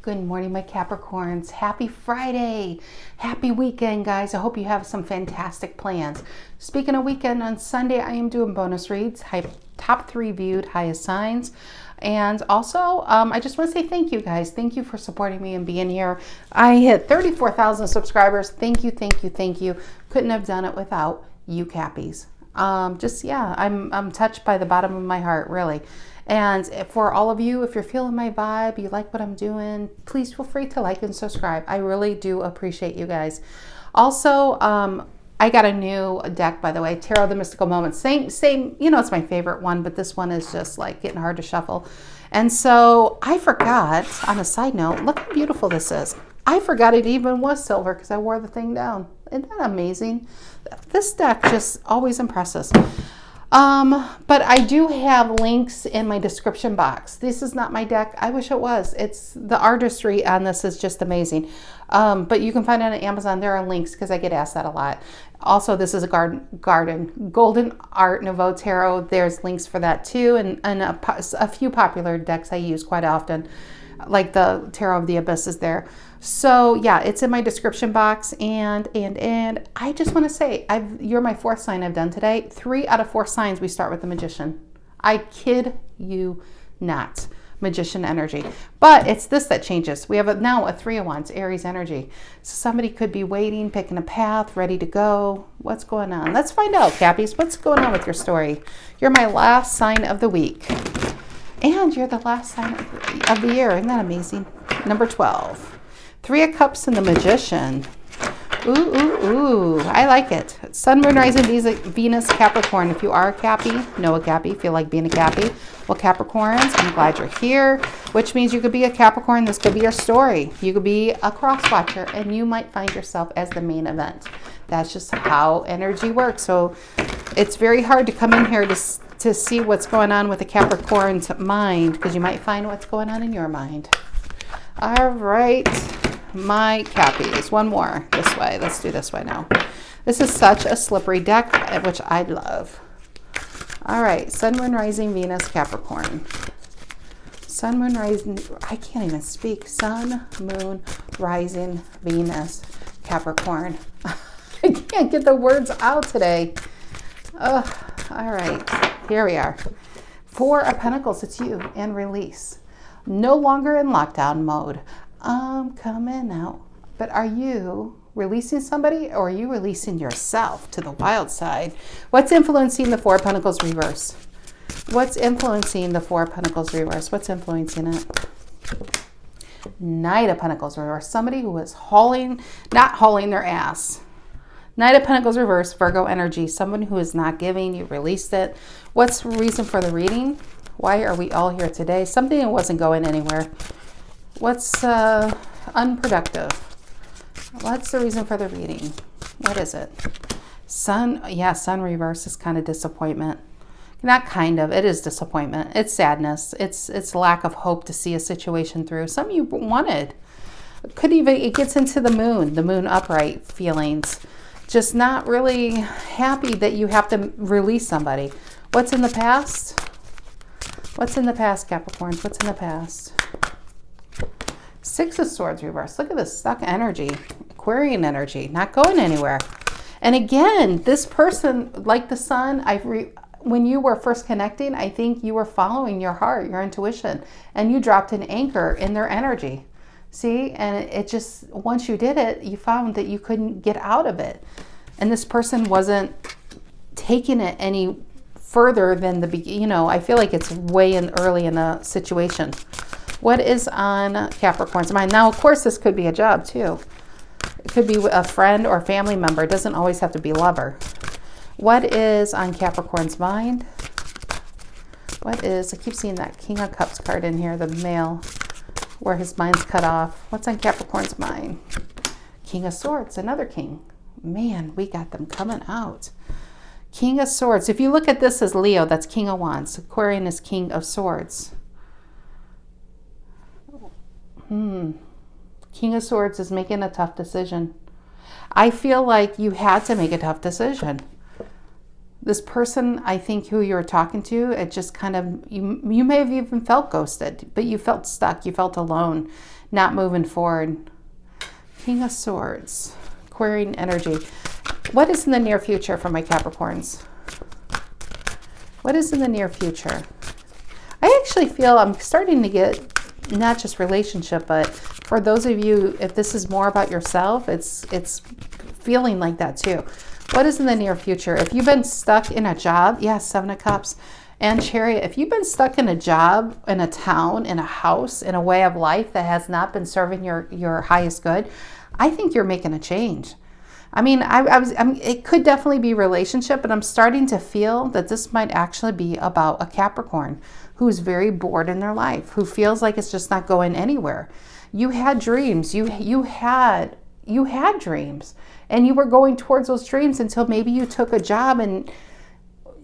Good morning, my Capricorns. Happy Friday. Happy weekend, guys. I hope you have some fantastic plans. Speaking of weekend, on Sunday, I am doing bonus reads, top 3 viewed highest signs. And also, I just want to say thank you, guys. Thank you for supporting me and being here. I hit 34,000 subscribers. Thank you, thank you, thank you. Couldn't have done it without you, Cappies. I'm touched by the bottom of my heart, really. And for all of you, if you're feeling my vibe, you like what I'm doing, please feel free to like and subscribe. I really do appreciate you guys. Also, I got a new deck, by the way, Tarot of the Mystical Moments. Same, you know, it's my favorite one, but this one is just like getting hard to shuffle. And so I forgot, on a side note, look how beautiful this is. I forgot it even was silver because I wore the thing down. Isn't that amazing? This deck just always impresses. But I do have links in my description box. This is not my deck. I wish it was. It's the artistry on this is just amazing. But you can find it on Amazon. There are links because I get asked that a lot. Also, this is a Golden Art Nouveau Tarot. There's links for that too. And a few popular decks I use quite often, like the Tarot of the Abyss is there. So yeah, it's in my description box. And I just want to say, you're my 4th sign I've done today. 3 out of 4 signs we start with the Magician. I kid you not. Magician energy. But it's this that changes. We have now a 3 of Wands, Aries energy. So somebody could be waiting, picking a path, ready to go. What's going on? Let's find out, Cappies. What's going on with your story? You're my last sign of the week. And you're the last sign of the year. Isn't that amazing? Number 12. 3 of Cups and the Magician. Ooh. I like it. Sun, Moon, Rising, Venus, Capricorn. If you are a Cappy, know a Cappy, feel like being a Cappy. Well, Capricorns, I'm glad you're here, which means you could be a Capricorn. This could be your story. You could be a cross-watcher, and you might find yourself as the main event. That's just how energy works. So it's very hard to come in here to see what's going on with the Capricorn's mind, because you might find what's going on in your mind. All right, my Cappies. One more this way. Let's do this way now. This is such a slippery deck, which I love. All right, Sun, Moon, Rising, Venus, Capricorn. Sun, Moon, Rising. I can't even speak. Sun, Moon, Rising, Venus, Capricorn. I can't get the words out today. All right, here we are. 4 of Pentacles, it's you, and release. No longer in lockdown mode. I'm coming out. But are you releasing somebody, or are you releasing yourself to the wild side? What's influencing the 4 of Pentacles reverse? What's influencing the 4 of Pentacles reverse? What's influencing it? Knight of Pentacles reverse. Somebody who is not hauling their ass. Knight of Pentacles reverse, Virgo energy. Someone who is not giving, you released it. What's the reason for the reading? Why are we all here today? Something that wasn't going anywhere. What's unproductive? What's the reason for the reading? What is it? Sun, yeah, Sun reverse is kind of disappointment. Not kind of, it is disappointment. It's sadness. It's lack of hope to see a situation through. Something you wanted. It gets into the moon upright feelings. Just not really happy that you have to release somebody. What's in the past? What's in the past, Capricorns? What's in the past? 6 of Swords reverse. Look at this stuck energy. Aquarian energy. Not going anywhere. And again, this person, like the Sun, when you were first connecting, I think you were following your heart, your intuition, and you dropped an anchor in their energy. See? And it just, once you did it, you found that you couldn't get out of it. And this person wasn't taking it any further than the beginning. You know, I feel like it's way early in the situation. What is on Capricorn's mind? Now, of course, this could be a job too. It could be a friend or family member. It doesn't always have to be lover. What is on Capricorn's mind? What is, I keep seeing that King of Cups card in here, the male, where his mind's cut off. What's on Capricorn's mind? King of Swords, another king. Man, we got them coming out. King of Swords. If you look at this as Leo, that's King of Wands. Aquarian is King of Swords. King of Swords is making a tough decision. I feel like you had to make a tough decision. This person, I think, who you're talking to, it just kind of, you may have even felt ghosted, but you felt stuck. You felt alone, not moving forward. King of Swords, Aquarian energy. What is in the near future for my Capricorns? What is in the near future? I actually feel I'm starting to get not just relationship, but for those of you, if this is more about yourself, it's feeling like that too. What is in the near future? If you've been stuck in a job, yes, Seven of Cups and Chariot. If you've been stuck in a job, in a town, in a house, in a way of life that has not been serving your highest good, I think you're making a change. I mean, it could definitely be relationship, but I'm starting to feel that this might actually be about a Capricorn who's very bored in their life, who feels like it's just not going anywhere. You had dreams. You had dreams, and you were going towards those dreams until maybe you took a job and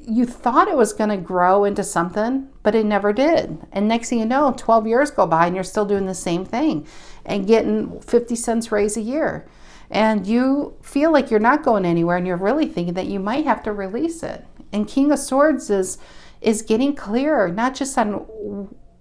you thought it was going to grow into something, but it never did. And next thing you know, 12 years go by and you're still doing the same thing and getting 50 cents raise a year. And you feel like you're not going anywhere, and you're really thinking that you might have to release it. And King of Swords is getting clearer, not just on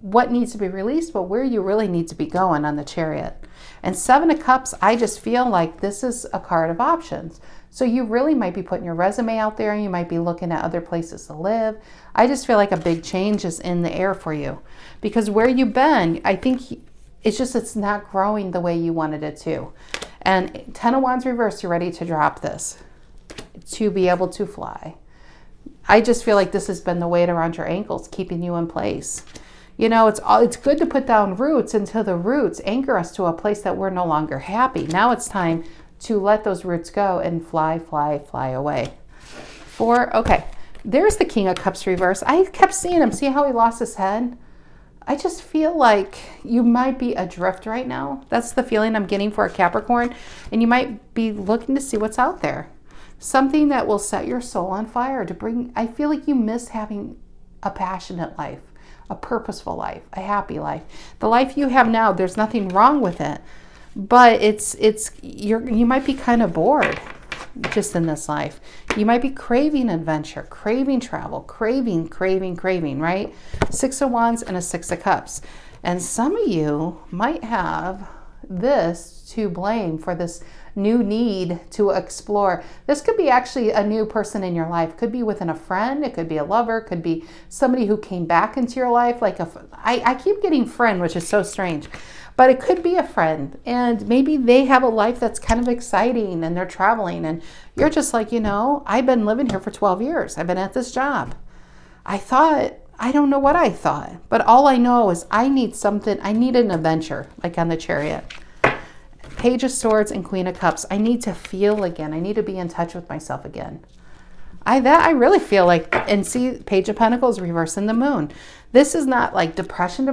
what needs to be released, but where you really need to be going on the Chariot. And Seven of Cups, I just feel like this is a card of options. So you really might be putting your resume out there. You might be looking at other places to live. I just feel like a big change is in the air for you. Because where you've been, I think it's not growing the way you wanted it to. And 10 of Wands reversed, you're ready to drop this, to be able to fly. I just feel like this has been the weight around your ankles, keeping you in place. You know, it's good to put down roots until the roots anchor us to a place that we're no longer happy. Now it's time to let those roots go and fly, fly, fly away. 4, okay. There's the King of Cups reverse. I kept seeing him. See how he lost his head? I just feel like you might be adrift right now. That's the feeling I'm getting for a Capricorn. And you might be looking to see what's out there. Something that will set your soul on fire to bring, I feel like you miss having a passionate life, a purposeful life, a happy life. The life you have now, there's nothing wrong with it. But you might be kind of bored just in this life. You might be craving adventure, craving travel, craving, right? 6 of Wands and a 6 of Cups. And some of you might have this to blame for this new need to explore. This could be actually a new person in your life. Could be within a friend. It could be a lover. Could be somebody who came back into your life. I keep getting friend, which is so strange. But it could be a friend, and maybe they have a life that's kind of exciting and they're traveling, and you're just like, I've been living here for 12 years. I've been at this job. I don't know what I thought, but all I know is I need something. I need an adventure, like on the Chariot. Page of Swords and Queen of Cups. I need to feel again. I need to be in touch with myself again. I really feel like, and see, Page of Pentacles reversing the Moon. This is not like depression,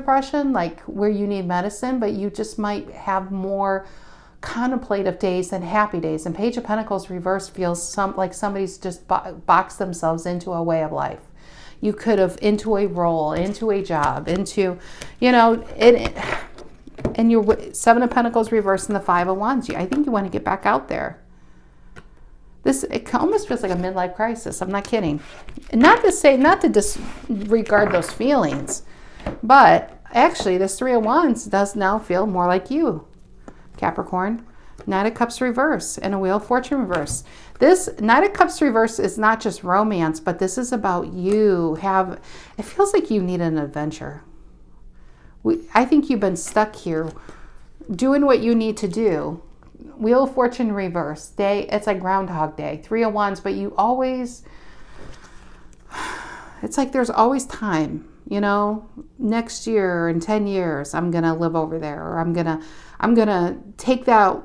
like where you need medicine, but you just might have more contemplative days than happy days. And Page of Pentacles reverse feels like somebody's just boxed themselves into a way of life. You could have into a role, into a job, into, and your 7 of Pentacles reverse and the 5 of Wands. I think you want to get back out there. It almost feels like a midlife crisis. I'm not kidding. Not to disregard those feelings, but actually this 3 of Wands does now feel more like you, Capricorn. Knight of Cups reverse and a Wheel of Fortune reverse. This Knight of Cups reverse is not just romance, but this is about you. It feels like you need an adventure. I think you've been stuck here doing what you need to do. Wheel of Fortune reverse day. It's like Groundhog Day. 3 of Wands, but you always, it's like there's always time, next year, in 10 years, I'm going to live over there, or I'm going to take that,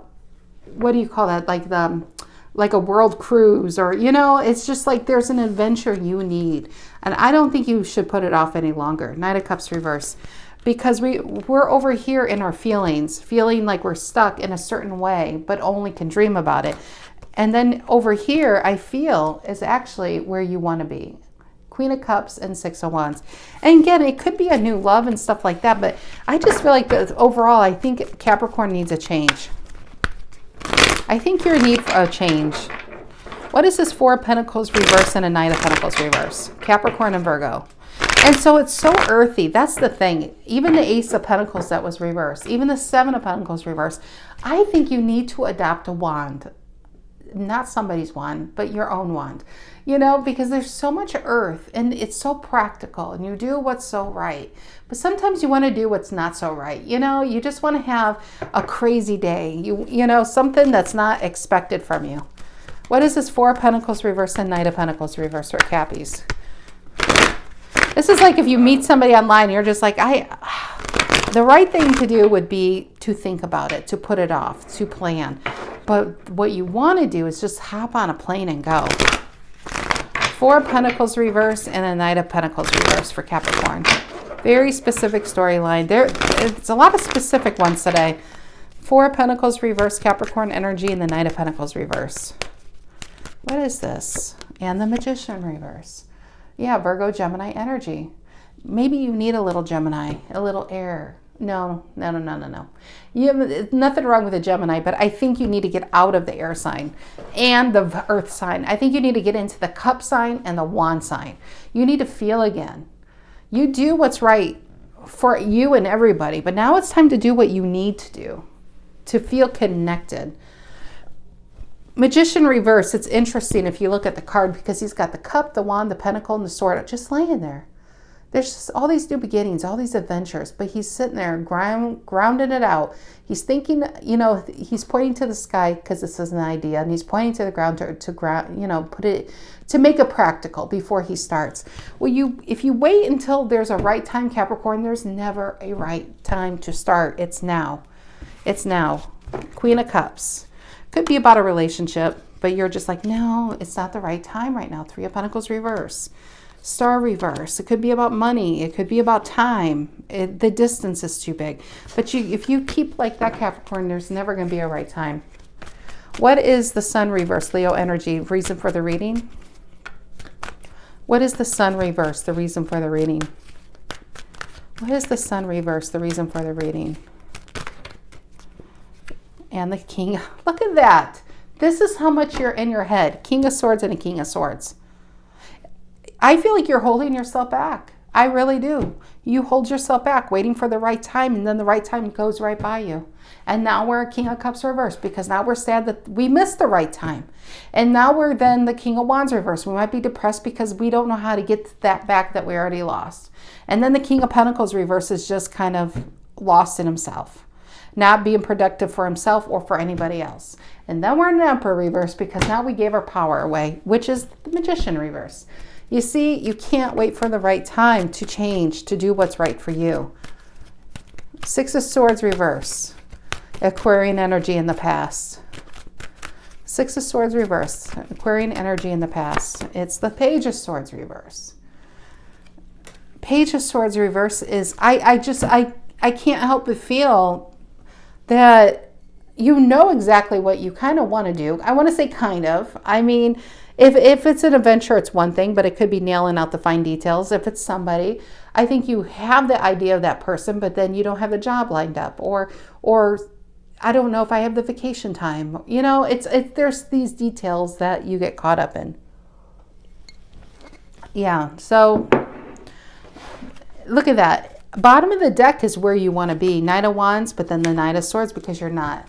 what do you call that? Like a world cruise, or, it's just like there's an adventure you need. And I don't think you should put it off any longer. Knight of Cups reverse. Because we're over here in our feelings, feeling like we're stuck in a certain way, but only can dream about it. And then over here, I feel, is actually where you want to be. Queen of Cups and 6 of Wands. And again, it could be a new love and stuff like that, but I just feel like overall, I think Capricorn needs a change. I think you need a change. What is this Four of Pentacles reverse and a Knight of Pentacles reverse? Capricorn and Virgo. And so it's so earthy. That's the thing. Even the Ace of Pentacles that was reversed, even the Seven of Pentacles reversed. I think you need to adopt a wand. Not somebody's wand, but your own wand. You know, because there's so much earth and it's so practical and you do what's so right. But sometimes you want to do what's not so right. You know, you just want to have a crazy day. You know, something that's not expected from you. What is this Four of Pentacles reverse and Knight of Pentacles reverse for Cappies? This is like if you meet somebody online, you're just like, the right thing to do would be to think about it, to put it off, to plan. But what you want to do is just hop on a plane and go. Four of Pentacles reverse and a Knight of Pentacles reverse for Capricorn. Very specific storyline. It's a lot of specific ones today. Four of Pentacles reverse, Capricorn energy, and the Knight of Pentacles reverse. What is this? And the Magician reverse. Yeah, Virgo, Gemini energy. Maybe you need a little Gemini, a little air. No. You have nothing wrong with a Gemini, but I think you need to get out of the air sign and the earth sign. I think you need to get into the cup sign and the wand sign. You need to feel again. You do what's right for you and everybody, but now it's time to do what you need to do to feel connected. Magician reverse, it's interesting if you look at the card because he's got the cup, the wand, the pentacle, and the sword just laying there. There's just all these new beginnings, all these adventures, but he's sitting there grounding it out. He's thinking, you know, he's pointing to the sky because this is an idea, and he's pointing to the ground to ground, you know, put it to make it practical before he starts. Well, if you wait until there's a right time, Capricorn, there's never a right time to start. It's now. It's now. Queen of Cups. Could be about a relationship, but you're just like, no, it's not the right time right now. Three of Pentacles reverse. Star reverse. It could be about money. It could be about time. The distance is too big. But if you keep like that, Capricorn, there's never going to be a right time. What is the Sun reverse? Leo energy. Reason for the reading? What is the Sun reverse? The reason for the reading? What is the Sun reverse? The reason for the reading? And the King. Look at that. This is how much you're in your head. King of Swords and a King of Swords. I feel like you're holding yourself back. I really do. You hold yourself back, waiting for the right time, and then the right time goes right by you. And now we're a King of Cups reverse because now we're sad that we missed the right time. And now we're then the King of Wands reverse. We might be depressed because we don't know how to get that back that we already lost. And then the King of Pentacles reverse is just kind of lost in himself, not being productive for himself or for anybody else. And then we're in the Emperor reverse because now we gave our power away, which is the Magician reverse. You see, you can't wait for the right time to change, to do what's right for you. Six of Swords reverse. Aquarian energy in the past. Six of Swords reverse. Aquarian energy in the past. It's the Page of Swords reverse. Page of Swords reverse is, I can't help but feel that you know exactly what you kind of want to do. I want to say kind of. I mean, if it's an adventure, it's one thing, but it could be nailing out the fine details. If it's somebody, I think you have the idea of that person, but then you don't have a job lined up, or I don't know if I have the vacation time. You know, there's these details that you get caught up in. Yeah, so look at that. Bottom of the deck is where you want to be. Knight of Wands, but then the Knight of Swords because you're not.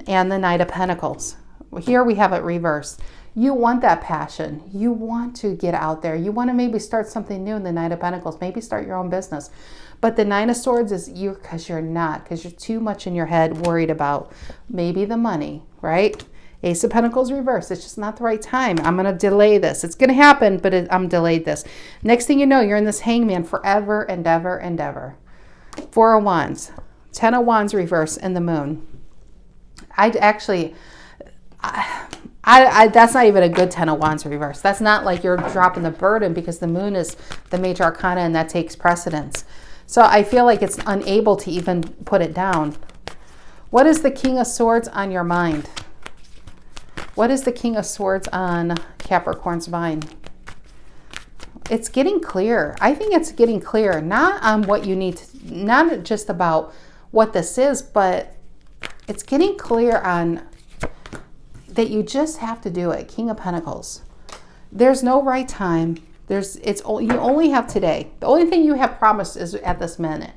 And the Knight of Pentacles. Here we have it reversed. You want that passion. You want to get out there. You want to maybe start something new in the Knight of Pentacles. Maybe start your own business. But the Nine of Swords is you because you're too much in your head worried about maybe the money, right? Ace of Pentacles reverse. It's just not the right time. I'm going to delay this. It's going to happen, but I'm delayed this. Next thing you know, you're in this hangman forever and ever and ever. Four of Wands. 10 of Wands reverse and the Moon. That's not even a good 10 of Wands reverse. That's not like you're dropping the burden because the Moon is the major arcana and that takes precedence. So I feel like it's unable to even put it down. What is the King of Swords on your mind? What is the King of Swords on Capricorn's mind? It's getting clear. I think it's getting clear, not on what you need to, not just about what this is, but it's getting clear on that you just have to do it. King of Pentacles. There's no right time. You only have today. The only thing you have promised is at this minute,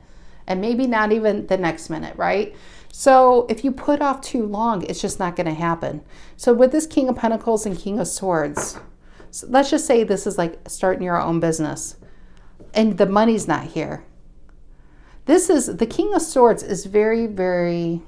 and maybe not even the next minute, right? So if you put off too long, it's just not going to happen. So with this King of Pentacles and King of Swords, so let's just say this is like starting your own business and the money's not here. The King of Swords is very, very,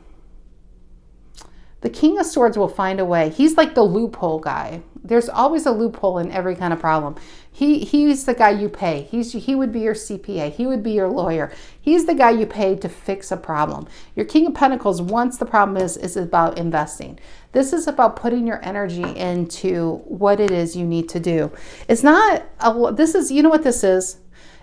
the King of Swords will find a way. He's like the loophole guy. There's always a loophole in every kind of problem. He's the guy you pay. He would be your CPA. He would be your lawyer. He's the guy you pay to fix a problem. Your King of Pentacles, once the problem is about investing. This is about putting your energy into what it is you need to do. It's not, you know what this is?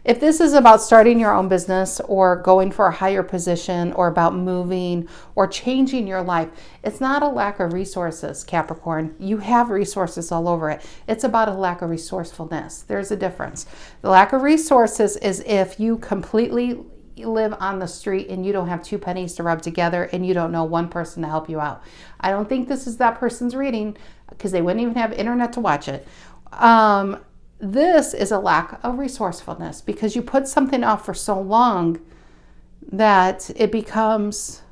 If this is about starting your own business or going for a higher position or about moving or changing your life, it's not a lack of resources, Capricorn. You have resources all over it. It's about a lack of resourcefulness. There's a difference. The lack of resources is if you completely live on the street and you don't have 2 pennies to rub together and you don't know one person to help you out. I don't think this is that person's reading because they wouldn't even have internet to watch it. This is a lack of resourcefulness because you put something off for so long that it becomes,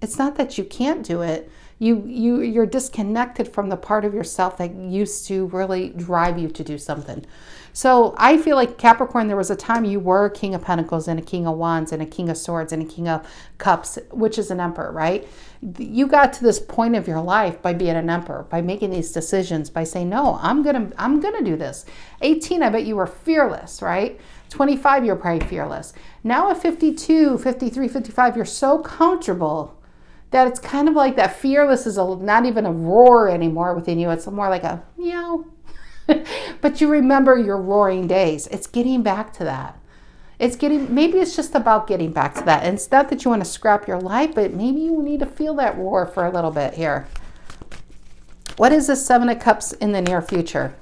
it's not that you can't do it. You're disconnected from the part of yourself that used to really drive you to do something. So I feel like Capricorn, there was a time you were a King of Pentacles and a King of Wands and a King of Swords and a King of Cups, which is an Emperor, right? You got to this point of your life by being an Emperor, by making these decisions, by saying, no, I'm gonna do this. 18, I bet you were fearless, right? 25, you're probably fearless. Now at 52, 53, 55, you're so comfortable that it's kind of like that fearless is not even a roar anymore within you. It's more like a meow. But you remember your roaring days. It's getting back to that. Maybe it's just about getting back to that. And it's not that you want to scrap your life, but maybe you need to feel that roar for a little bit here. What is the 7 of Cups in the near future?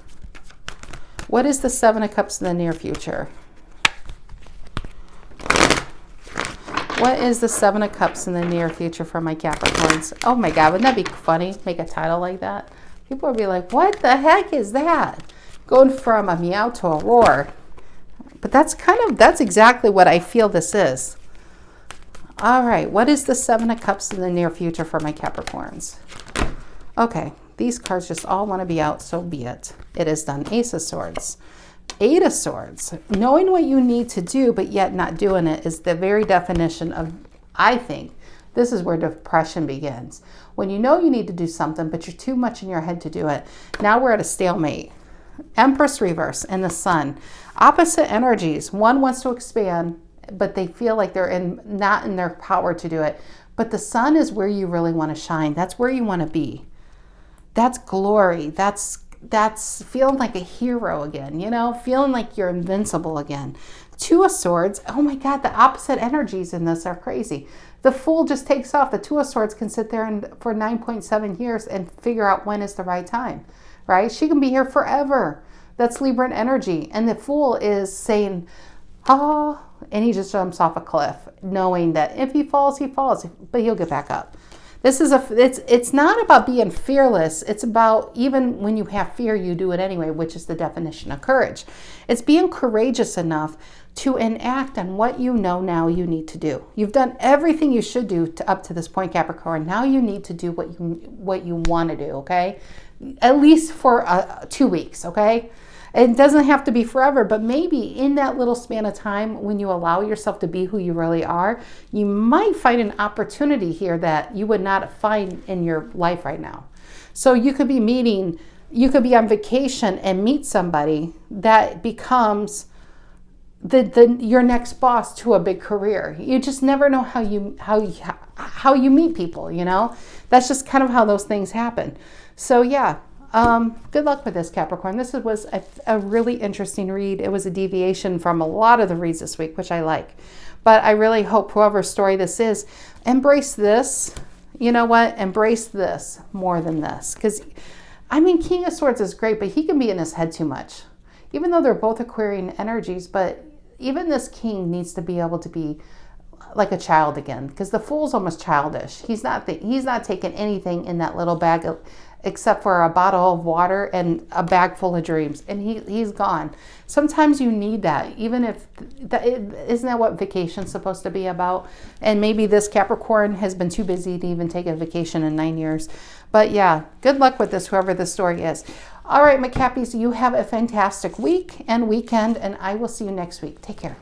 What is the 7 of Cups in the near future? What is the 7 of Cups in the near future for my Capricorns? Oh my God, wouldn't that be funny? Make a title like that. People would be like, what the heck is that? Going from a meow to a roar. But that's exactly what I feel this is. All right, what is the 7 of Cups in the near future for my Capricorns? Okay, these cards just all want to be out, so be it. It is done. Ace of Swords. 8 of Swords. Knowing what you need to do, but yet not doing it is the very definition of, I think, this is where depression begins. When you know you need to do something, but you're too much in your head to do it. Now we're at a stalemate. Empress reverse and the Sun. Opposite energies. One wants to expand, but they feel like they're not in their power to do it. But the Sun is where you really want to shine. That's where you want to be. That's glory. That's feeling like a hero again, you know, feeling like you're invincible again. 2 of Swords. Oh my God, the opposite energies in this are crazy. The Fool just takes off. The 2 of Swords can sit there for 9.7 years and figure out when is the right time, right? She can be here forever. That's Libran energy. And the Fool is saying, oh, and he just jumps off a cliff, knowing that if he falls, but he'll get back up. This is it's not about being fearless. It's about even when you have fear, you do it anyway, which is the definition of courage. It's being courageous enough to enact on what you know now you need to do. You've done everything you should do up to this point, Capricorn. Now you need to do what you want to do, okay? At least for 2 weeks, okay? It doesn't have to be forever, but maybe in that little span of time when you allow yourself to be who you really are, you might find an opportunity here that you would not find in your life right now. So you could be on vacation and meet somebody that becomes your next boss to a big career. You just never know how you meet people, you know? That's just kind of how those things happen. So yeah. Good luck with this, Capricorn. This was a really interesting read. It was a deviation from a lot of the reads this week, which I like. But I really hope whoever's story this is, embrace this. You know what? Embrace this more than this. Because, I mean, King of Swords is great, but he can be in his head too much. Even though they're both Aquarian energies, but even this king needs to be able to be like a child again, because the Fool's almost childish. He's not taking anything in that little bag except for a bottle of water and a bag full of dreams, and he's gone. Sometimes you need that, even if isn't that what vacation's supposed to be about? And maybe this Capricorn has been too busy to even take a vacation in 9 years. But yeah, good luck with this, whoever this story is. All right, my Cappies, you have a fantastic week and weekend, and I will see you next week. Take care.